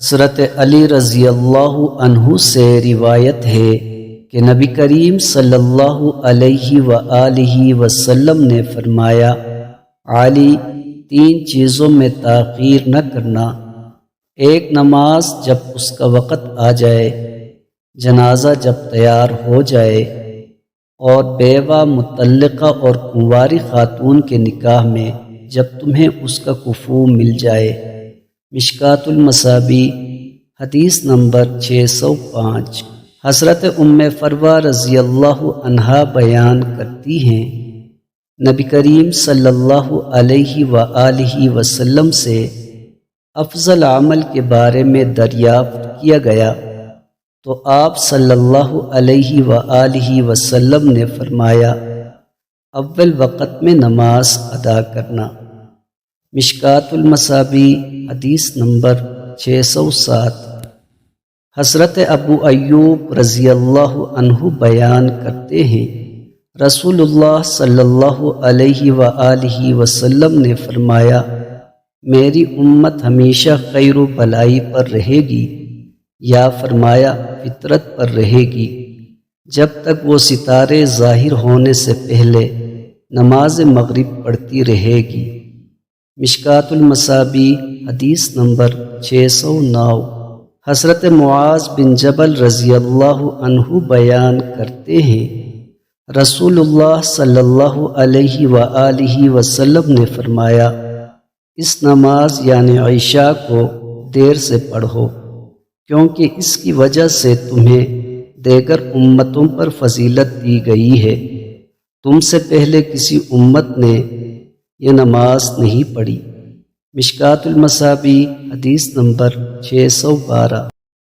حضرت علی رضی اللہ عنہ سے روایت ہے کہ نبی کریم صلی اللہ علیہ وآلہ وسلم نے فرمایا، علی 3 چیزوں میں تاخیر نہ کرنا: ایک نماز جب اس کا وقت آ جائے، جنازہ جب تیار ہو جائے، اور بیوہ، مطلقہ اور کنواری خاتون کے نکاح میں جب تمہیں اس کا کفو مل جائے۔ مشکوٰۃ المصابیح حدیث نمبر 605۔ حضرت ام فروہ رضی اللہ عنہا بیان کرتی ہیں، نبی کریم صلی اللہ علیہ وآلہ وسلم سے افضل عمل کے بارے میں دریافت کیا گیا تو آپ صلی اللہ علیہ وآلہ وسلم نے فرمایا، اول وقت میں نماز ادا کرنا۔ مشکوٰۃ المصابیح حدیث نمبر 607۔ حضرت ابو ایوب رضی اللہ عنہ بیان کرتے ہیں، رسول اللہ صلی اللہ علیہ وآلہ وسلم نے فرمایا، میری امت ہمیشہ خیر و بھلائی پر رہے گی، یا فرمایا فطرت پر رہے گی، جب تک وہ ستارے ظاہر ہونے سے پہلے نماز مغرب پڑھتی رہے گی۔ مشکوٰۃ المصابیح حدیث نمبر 609۔ حضرت معاذ بن جبل رضی اللہ عنہ بیان کرتے ہیں، رسول اللہ صلی اللہ علیہ وآلہ وسلم نے فرمایا، اس نماز یعنی عشاء کو دیر سے پڑھو، کیونکہ اس کی وجہ سے تمہیں دیگر امتوں پر فضیلت دی گئی ہے، تم سے پہلے کسی امت نے یہ نماز نہیں پڑھی۔ مشکوٰۃ المصابیح حدیث نمبر 612۔